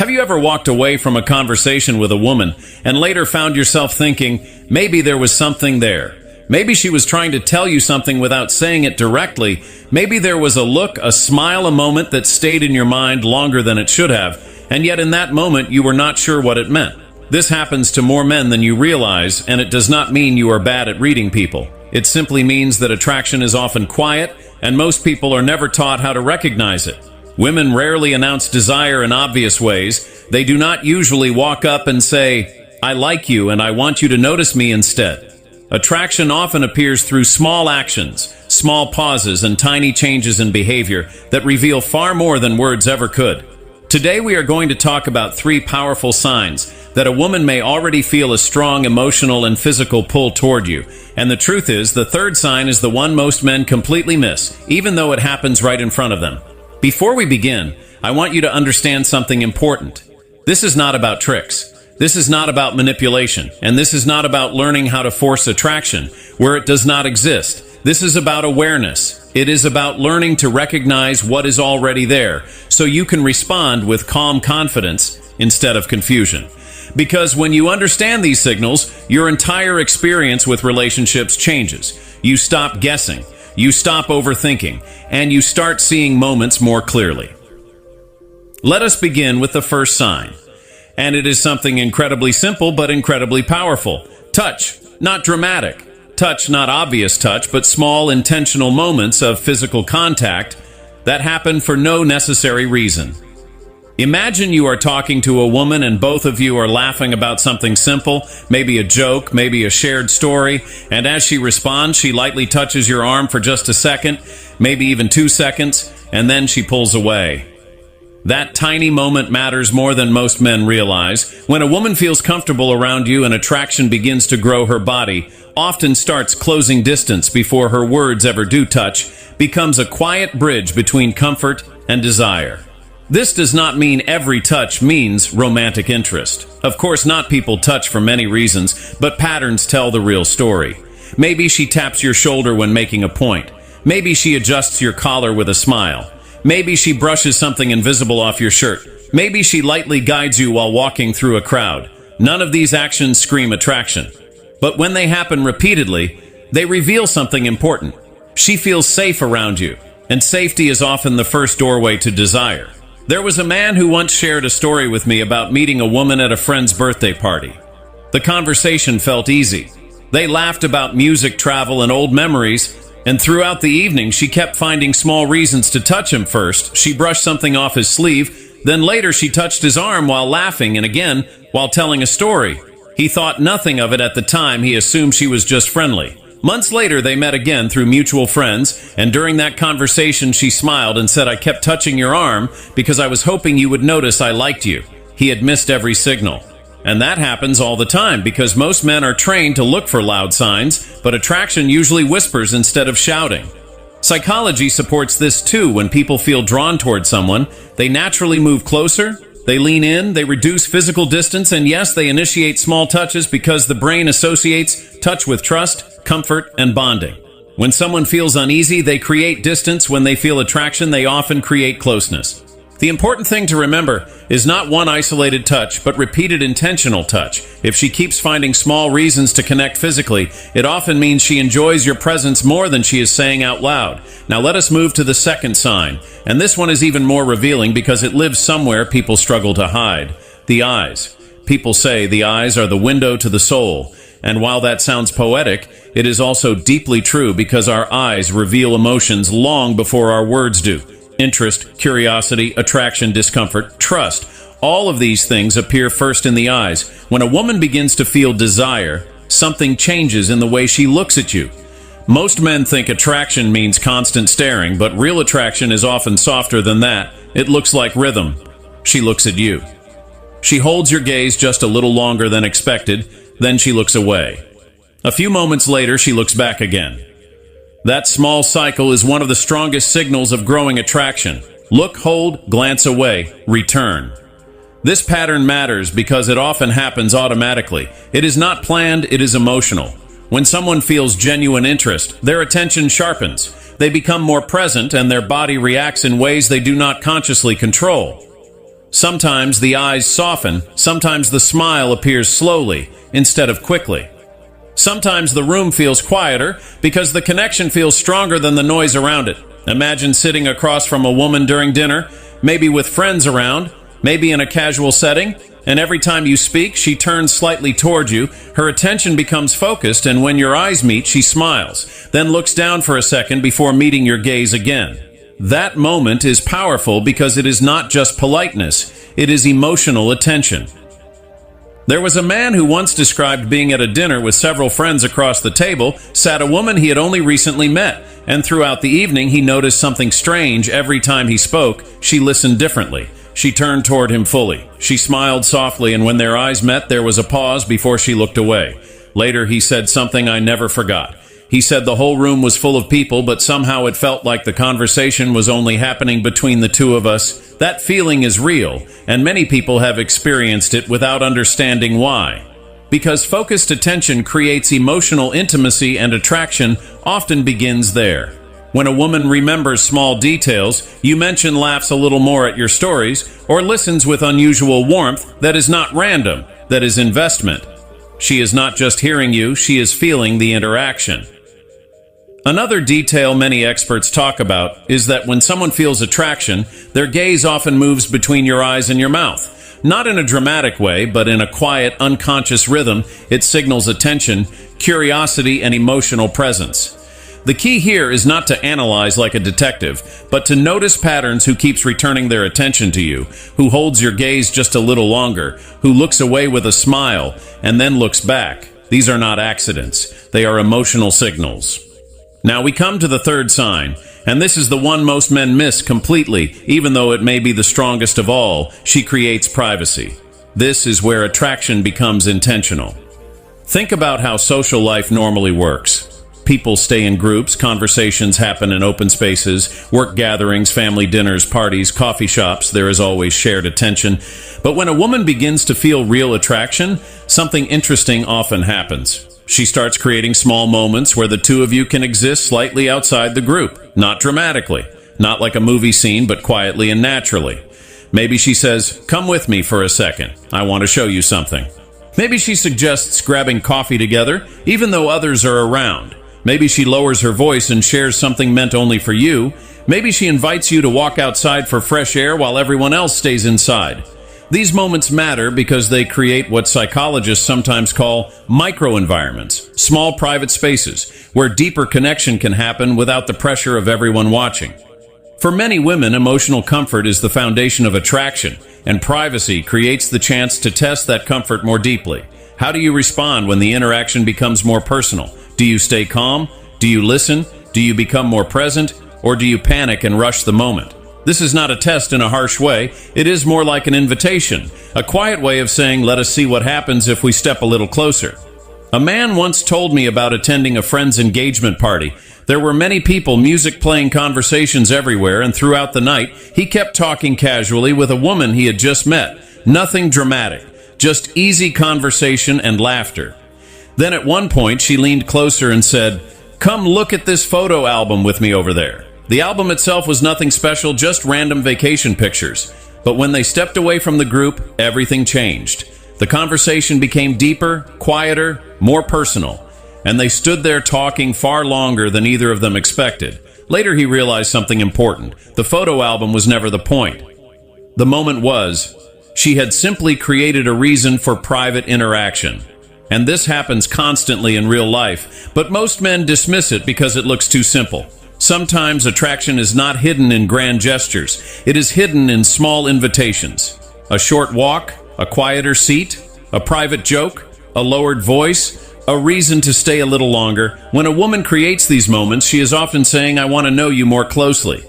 Have you ever walked away from a conversation with a woman and later found yourself thinking, maybe there was something there? Maybe she was trying to tell you something without saying it directly. Maybe there was a look, a smile, a moment that stayed in your mind longer than it should have, and yet in that moment you were not sure what it meant. This happens to more men than you realize, and it does not mean you are bad at reading people. It simply means that attraction is often quiet, and most people are never taught how to recognize it. Women rarely announce desire in obvious ways. They do not usually walk up and say, "I like you and I want you to notice me instead." Attraction often appears through small actions, small pauses, and tiny changes in behavior that reveal far more than words ever could. Today we are going to talk about 3 powerful signs that a woman may already feel a strong emotional and physical pull toward you. And the truth is, the 3rd sign is the one most men completely miss, even though it happens right in front of them. Before we begin, I want you to understand something important. This is not about tricks. This is not about manipulation, and this is not about learning how to force attraction where it does not exist. This is about awareness. It is about learning to recognize what is already there, so you can respond with calm confidence instead of confusion. Because when you understand these signals, your entire experience with relationships changes. You stop guessing, you stop overthinking, and you start seeing moments more clearly. Let us begin with the first sign. And it is something incredibly simple but incredibly powerful. Touch, not dramatic. Touch, not obvious touch, but small intentional moments of physical contact that happen for no necessary reason. Imagine you are talking to a woman and both of you are laughing about something simple, maybe a joke, maybe a shared story, and as she responds, she lightly touches your arm for just a second, maybe even 2 seconds, and then she pulls away. That tiny moment matters more than most men realize. When a woman feels comfortable around you and attraction begins to grow, her body often starts closing distance before her words ever do touch, becomes a quiet bridge between comfort and desire. This does not mean every touch means romantic interest. Of course not, people touch for many reasons, but patterns tell the real story. Maybe she taps your shoulder when making a point. Maybe she adjusts your collar with a smile. Maybe she brushes something invisible off your shirt. Maybe she lightly guides you while walking through a crowd. None of these actions scream attraction. But when they happen repeatedly, they reveal something important. She feels safe around you, and safety is often the first doorway to desire. There was a man who once shared a story with me about meeting a woman at a friend's birthday party. The conversation felt easy. They laughed about music, travel, and old memories, and throughout the evening, she kept finding small reasons to touch him. First, she brushed something off his sleeve. Then later, she touched his arm while laughing, and again, while telling a story. He thought nothing of it at the time. He assumed she was just friendly. Months later, they met again through mutual friends, and during that conversation, she smiled and said, "I kept touching your arm because I was hoping you would notice I liked you." He had missed every signal. And that happens all the time because most men are trained to look for loud signs, but attraction usually whispers instead of shouting. Psychology supports this too. When people feel drawn toward someone, they naturally move closer, they lean in, they reduce physical distance, and yes, they initiate small touches because the brain associates touch with trust, comfort, and bonding. When someone feels uneasy, they create distance. When they feel attraction, they often create closeness. The important thing to remember is not one isolated touch, but repeated intentional touch. If she keeps finding small reasons to connect physically, it often means she enjoys your presence more than she is saying out loud. Now let us move to the second sign, and this one is even more revealing because it lives somewhere people struggle to hide. The eyes. People say the eyes are the window to the soul, and while that sounds poetic, it is also deeply true because our eyes reveal emotions long before our words do. Interest, curiosity, attraction, discomfort, trust. All of these things appear first in the eyes. When a woman begins to feel desire, something changes in the way she looks at you. Most men think attraction means constant staring, but real attraction is often softer than that. It looks like rhythm. She looks at you. She holds your gaze just a little longer than expected, then she looks away. A few moments later, she looks back again. That small cycle is one of the strongest signals of growing attraction. Look, hold, glance away, return. This pattern matters because it often happens automatically. It is not planned, it is emotional. When someone feels genuine interest, their attention sharpens. They become more present and their body reacts in ways they do not consciously control. Sometimes the eyes soften, sometimes the smile appears slowly instead of quickly. Sometimes the room feels quieter because the connection feels stronger than the noise around it. Imagine sitting across from a woman during dinner, maybe with friends around, maybe in a casual setting, and every time you speak, she turns slightly toward you, her attention becomes focused, and when your eyes meet, she smiles, then looks down for a second before meeting your gaze again. That moment is powerful because it is not just politeness, it is emotional attention. There was a man who once described being at a dinner with several friends across the table, sat a woman he had only recently met, and throughout the evening he noticed something strange every time he spoke. She listened differently. She turned toward him fully. She smiled softly, and when their eyes met, there was a pause before she looked away. Later he said something I never forgot. He said the whole room was full of people, but somehow it felt like the conversation was only happening between the two of us. That feeling is real, and many people have experienced it without understanding why. Because focused attention creates emotional intimacy, and attraction often begins there. When a woman remembers small details, you mention, laughs a little more at your stories, or listens with unusual warmth, that is not random, that is investment. She is not just hearing you, she is feeling the interaction. Another detail many experts talk about is that when someone feels attraction, their gaze often moves between your eyes and your mouth. Not in a dramatic way, but in a quiet, unconscious rhythm. It signals attention, curiosity, and emotional presence. The key here is not to analyze like a detective, but to notice patterns: who keeps returning their attention to you, who holds your gaze just a little longer, who looks away with a smile and then looks back. These are not accidents. They are emotional signals. Now we come to the third sign, and this is the one most men miss completely, even though it may be the strongest of all. She creates privacy. This is where attraction becomes intentional. Think about how social life normally works. People stay in groups, conversations happen in open spaces, work gatherings, family dinners, parties, coffee shops. There is always shared attention. But when a woman begins to feel real attraction, something interesting often happens. She starts creating small moments where the two of you can exist slightly outside the group, not dramatically, not like a movie scene, but quietly and naturally. Maybe she says, "Come with me for a second. I want to show you something." Maybe she suggests grabbing coffee together, even though others are around. Maybe she lowers her voice and shares something meant only for you. Maybe she invites you to walk outside for fresh air while everyone else stays inside. These moments matter because they create what psychologists sometimes call microenvironments, small private spaces, where deeper connection can happen without the pressure of everyone watching. For many women, emotional comfort is the foundation of attraction, and privacy creates the chance to test that comfort more deeply. How do you respond when the interaction becomes more personal? Do you stay calm? Do you listen? Do you become more present? Or do you panic and rush the moment? This is not a test in a harsh way. It is more like an invitation, a quiet way of saying, let us see what happens if we step a little closer. A man once told me about attending a friend's engagement party. There were many people, music playing, conversations everywhere, and throughout the night, he kept talking casually with a woman he had just met. Nothing dramatic, just easy conversation and laughter. Then at one point, she leaned closer and said, "Come look at this photo album with me over there." The album itself was nothing special, just random vacation pictures. But when they stepped away from the group, everything changed. The conversation became deeper, quieter, more personal, and they stood there talking far longer than either of them expected. Later he realized something important. The photo album was never the point. The moment was, she had simply created a reason for private interaction. And this happens constantly in real life, but most men dismiss it because it looks too simple. Sometimes attraction is not hidden in grand gestures. It is hidden in small invitations. A short walk, a quieter seat, a private joke, a lowered voice, a reason to stay a little longer. When a woman creates these moments, she is often saying, "I want to know you more closely."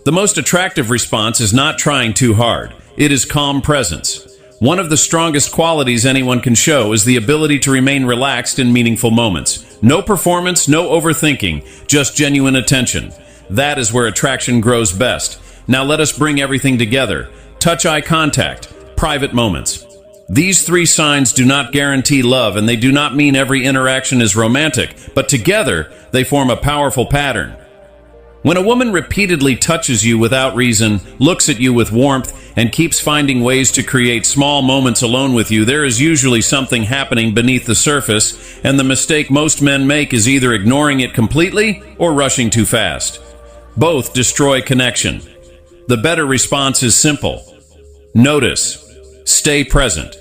The most attractive response is not trying too hard. It is calm presence. One of the strongest qualities anyone can show is the ability to remain relaxed in meaningful moments. No performance, no overthinking, just genuine attention. That is where attraction grows best. Now let us bring everything together. Touch, eye contact, private moments. These three signs do not guarantee love, and they do not mean every interaction is romantic, but together they form a powerful pattern. When a woman repeatedly touches you without reason, looks at you with warmth, and keeps finding ways to create small moments alone with you, there is usually something happening beneath the surface, and the mistake most men make is either ignoring it completely or rushing too fast. Both destroy connection. The better response is simple. Notice. Stay present.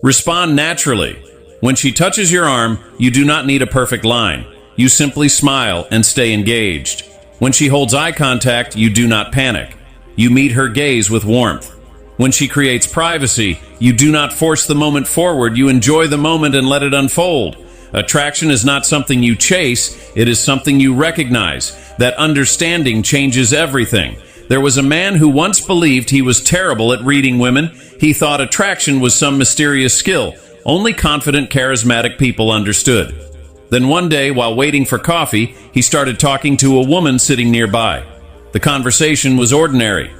Respond naturally. When she touches your arm, you do not need a perfect line. You simply smile and stay engaged. When she holds eye contact, you do not panic. You meet her gaze with warmth. When she creates privacy, you do not force the moment forward. You enjoy the moment and let it unfold. Attraction is not something you chase, it is something you recognize. That understanding changes everything. There was a man who once believed he was terrible at reading women. He thought attraction was some mysterious skill. Only confident, charismatic people understood. Then one day, while waiting for coffee, he started talking to a woman sitting nearby. The conversation was ordinary,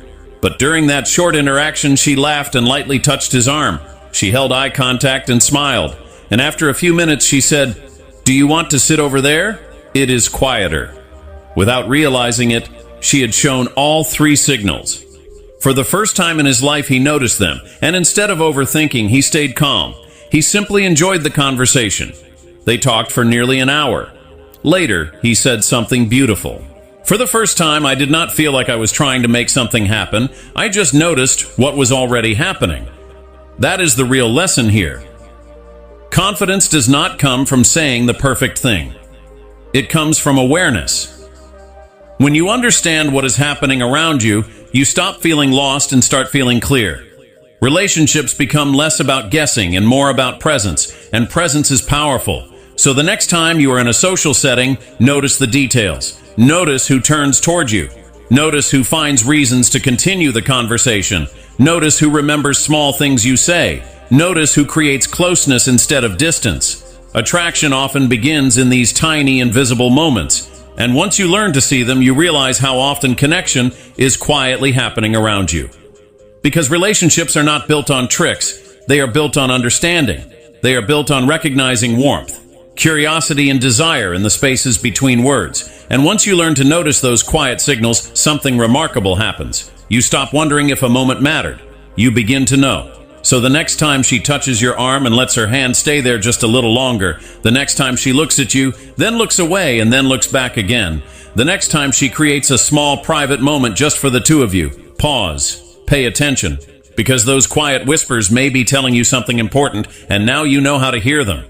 but during that short interaction, she laughed and lightly touched his arm. She held eye contact and smiled, and after a few minutes, she said, "Do you want to sit over there? It is quieter." Without realizing it, she had shown all three signals. For the first time in his life, he noticed them, and instead of overthinking, he stayed calm. He simply enjoyed the conversation. They talked for nearly an hour. Later, he said something beautiful. "For the first time, I did not feel like I was trying to make something happen. I just noticed what was already happening." That is the real lesson here. Confidence does not come from saying the perfect thing. It comes from awareness. When you understand what is happening around you, you stop feeling lost and start feeling clear. Relationships become less about guessing and more about presence, and presence is powerful. So the next time you are in a social setting, notice the details. Notice who turns toward you. Notice who finds reasons to continue the conversation. Notice who remembers small things you say. Notice who creates closeness instead of distance. Attraction often begins in these tiny, invisible moments. And once you learn to see them, you realize how often connection is quietly happening around you. Because relationships are not built on tricks. They are built on understanding. They are built on recognizing warmth, curiosity, and desire in the spaces between words. And once you learn to notice those quiet signals, something remarkable happens. You stop wondering if a moment mattered. You begin to know. So the next time she touches your arm and lets her hand stay there just a little longer, the next time she looks at you, then looks away and then looks back again, the next time she creates a small private moment just for the two of you, pause. Pay attention, because those quiet whispers may be telling you something important, and now you know how to hear them.